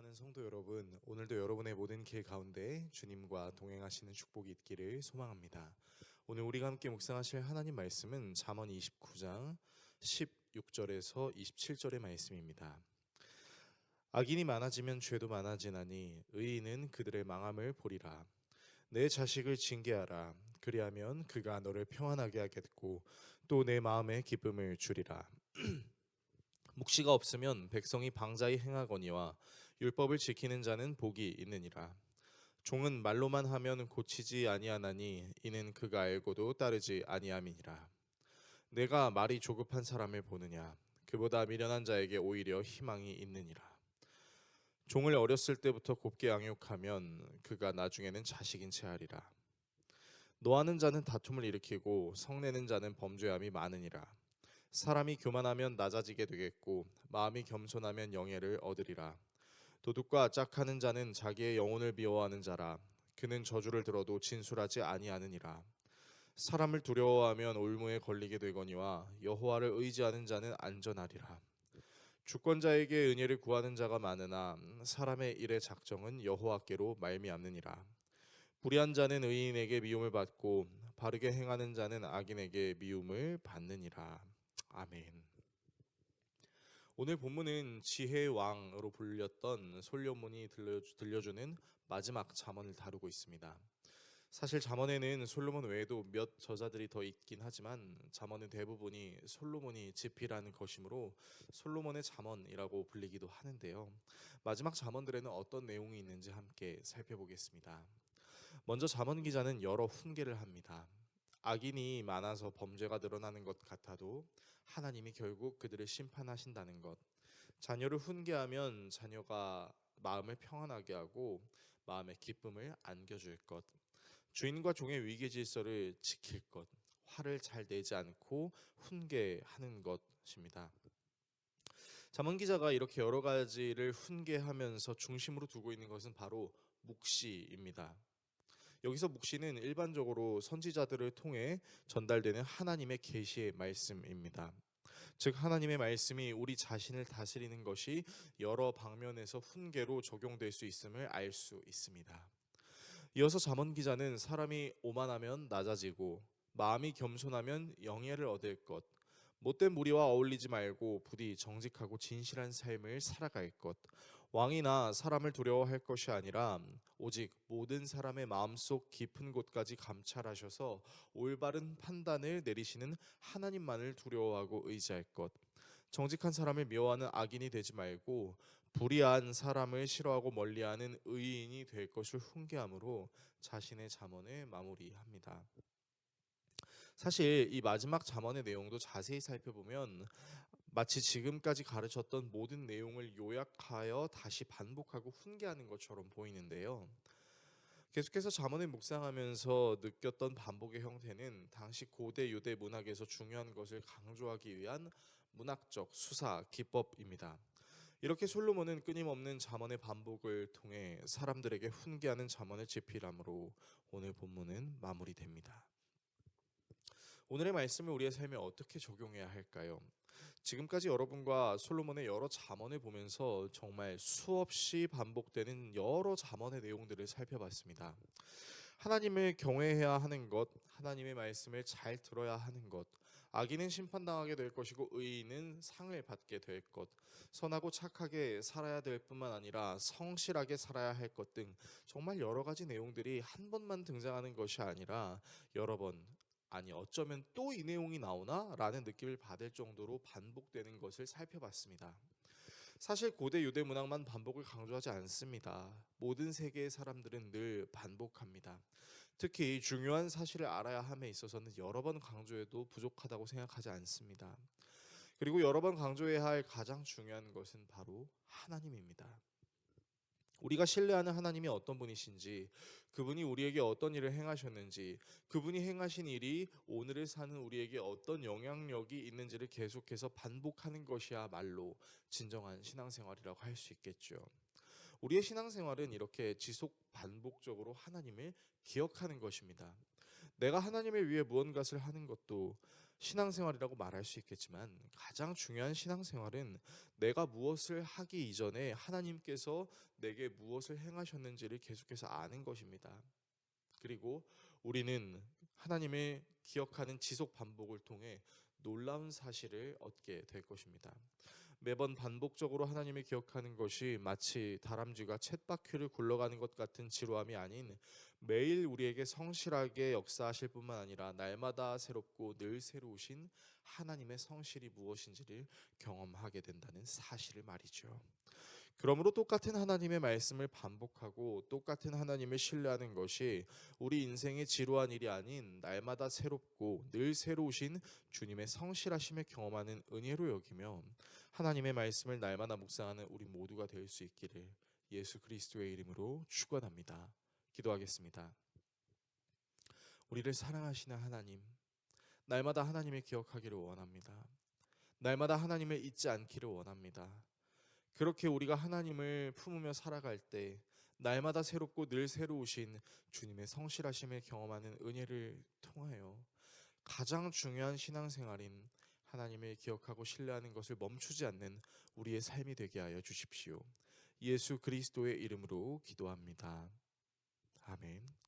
사랑하는 성도 여러분, 오늘도 여러분의 모든 길 가운데 주님과 동행하시는 축복이 있기를 소망합니다. 오늘 우리가 함께 묵상하실 하나님 말씀은 잠언 29장 16절에서 27절의 말씀입니다. 악인이 많아지면 죄도 많아지나니 의인은 그들의 망함을 보리라. 내 자식을 징계하라. 그리하면 그가 너를 평안하게 하겠고 또 내 마음에 기쁨을 주리라. 묵시가 없으면 백성이 방자히 행하거니와 율법을 지키는 자는 복이 있느니라. 종은 말로만 하면 고치지 아니하나니 이는 그가 알고도 따르지 아니함이니라. 내가 말이 조급한 사람을 보느냐? 그보다 미련한 자에게 오히려 희망이 있느니라. 종을 어렸을 때부터 곱게 양육하면 그가 나중에는 자식인 채 하리라. 노하는 자는 다툼을 일으키고 성내는 자는 범죄함이 많으니라. 사람이 교만하면 낮아지게 되겠고 마음이 겸손하면 영예를 얻으리라. 도둑과 짝하는 자는 자기의 영혼을 미워하는 자라. 그는 저주를 들어도 진술하지 아니하느니라. 사람을 두려워하면 올무에 걸리게 되거니와 여호와를 의지하는 자는 안전하리라. 주권자에게 은혜를 구하는 자가 많으나 사람의 일의 작정은 여호와께로 말미암느니라. 불의한 자는 의인에게 미움을 받고 바르게 행하는 자는 악인에게 미움을 받느니라. 아멘. 오늘 본문은 지혜의 왕으로 불렸던 솔로몬이 들려주는 마지막 잠언을 다루고 있습니다. 사실 잠언에는 솔로몬 외에도 몇 저자들이 더 있긴 하지만 잠언은 대부분이 솔로몬이 집필한 것이므로 솔로몬의 잠언이라고 불리기도 하는데요. 마지막 잠언들에는 어떤 내용이 있는지 함께 살펴보겠습니다. 먼저 잠언 기자는 여러 훈계를 합니다. 악인이 많아서 범죄가 늘어나는 것 같아도 하나님이 결국 그들을 심판하신다는 것. 자녀를 훈계하면 자녀가 마음을 평안하게 하고 마음의 기쁨을 안겨줄 것. 주인과 종의 위계 질서를 지킬 것. 화를 잘 내지 않고 훈계하는 것입니다. 잠언 기자가 이렇게 여러 가지를 훈계하면서 중심으로 두고 있는 것은 바로 묵시입니다. 여기서 묵시는 일반적으로 선지자들을 통해 전달되는 하나님의 계시의 말씀입니다. 즉 하나님의 말씀이 우리 자신을 다스리는 것이 여러 방면에서 훈계로 적용될 수 있음을 알 수 있습니다. 이어서 잠언 기자는 사람이 오만하면 낮아지고 마음이 겸손하면 영예를 얻을 것, 못된 무리와 어울리지 말고 부디 정직하고 진실한 삶을 살아갈 것, 왕이나 사람을 두려워할 것이 아니라 오직 모든 사람의 마음속 깊은 곳까지 감찰하셔서 올바른 판단을 내리시는 하나님만을 두려워하고 의지할 것, 정직한 사람을 미워하는 악인이 되지 말고 불의한 사람을 싫어하고 멀리하는 의인이 될 것을 훈계함으로 자신의 잠언을 마무리합니다. 사실 이 마지막 잠언의 내용도 자세히 살펴보면 마치 지금까지 가르쳤던 모든 내용을 요약하여 다시 반복하고 훈계하는 것처럼 보이는데요. 계속해서 잠언을 묵상하면서 느꼈던 반복의 형태는 당시 고대 유대 문학에서 중요한 것을 강조하기 위한 문학적 수사 기법입니다. 이렇게 솔로몬은 끊임없는 잠언의 반복을 통해 사람들에게 훈계하는 잠언을 집필함으로 오늘 본문은 마무리됩니다. 오늘의 말씀을 우리의 삶에 어떻게 적용해야 할까요? 지금까지 여러분과 솔로몬의 여러 잠언을 보면서 정말 수없이 반복되는 여러 잠언의 내용들을 살펴봤습니다. 하나님을 경외해야 하는 것, 하나님의 말씀을 잘 들어야 하는 것, 악인은 심판당하게 될 것이고 의인은 상을 받게 될 것, 선하고 착하게 살아야 될 뿐만 아니라 성실하게 살아야 할 것 등 정말 여러 가지 내용들이 한 번만 등장하는 것이 아니라 여러 번, 아니 어쩌면 또 이 내용이 나오나? 라는 느낌을 받을 정도로 반복되는 것을 살펴봤습니다. 사실 고대 유대 문학만 반복을 강조하지 않습니다. 모든 세계의 사람들은 늘 반복합니다. 특히 중요한 사실을 알아야 함에 있어서는 여러 번 강조해도 부족하다고 생각하지 않습니다. 그리고 여러 번 강조해야 할 가장 중요한 것은 바로 하나님입니다. 우리가 신뢰하는 하나님이 어떤 분이신지, 그분이 우리에게 어떤 일을 행하셨는지, 그분이 행하신 일이 오늘을 사는 우리에게 어떤 영향력이 있는지를 계속해서 반복하는 것이야말로 진정한 신앙생활이라고 할 수 있겠죠. 우리의 신앙생활은 이렇게 지속 반복적으로 하나님을 기억하는 것입니다. 내가 하나님을 위해 무언가를 하는 것도 신앙생활이라고 말할 수 있겠지만 가장 중요한 신앙생활은 내가 무엇을 하기 이전에 하나님께서 내게 무엇을 행하셨는지를 계속해서 아는 것입니다. 그리고 우리는 하나님을 기억하는 지속 반복을 통해 놀라운 사실을 얻게 될 것입니다. 매번 반복적으로 하나님을 기억하는 것이 마치 다람쥐가 쳇바퀴를 굴러가는 것 같은 지루함이 아닌, 매일 우리에게 성실하게 역사하실 뿐만 아니라 날마다 새롭고 늘 새로우신 하나님의 성실이 무엇인지를 경험하게 된다는 사실을 말이죠. 그러므로 똑같은 하나님의 말씀을 반복하고 똑같은 하나님을 신뢰하는 것이 우리 인생의 지루한 일이 아닌 날마다 새롭고 늘 새로우신 주님의 성실하심을 경험하는 은혜로 여기며, 하나님의 말씀을 날마다 묵상하는 우리 모두가 될 수 있기를 예수 그리스도의 이름으로 축원합니다. 기도하겠습니다. 우리를 사랑하시는 하나님, 날마다 하나님을 기억하기를 원합니다. 날마다 하나님을 잊지 않기를 원합니다. 그렇게 우리가 하나님을 품으며 살아갈 때 날마다 새롭고 늘 새로우신 주님의 성실하심을 경험하는 은혜를 통하여 가장 중요한 신앙생활인 하나님을 기억하고 신뢰하는 것을 멈추지 않는 우리의 삶이 되게 하여 주십시오. 예수 그리스도의 이름으로 기도합니다. 아멘.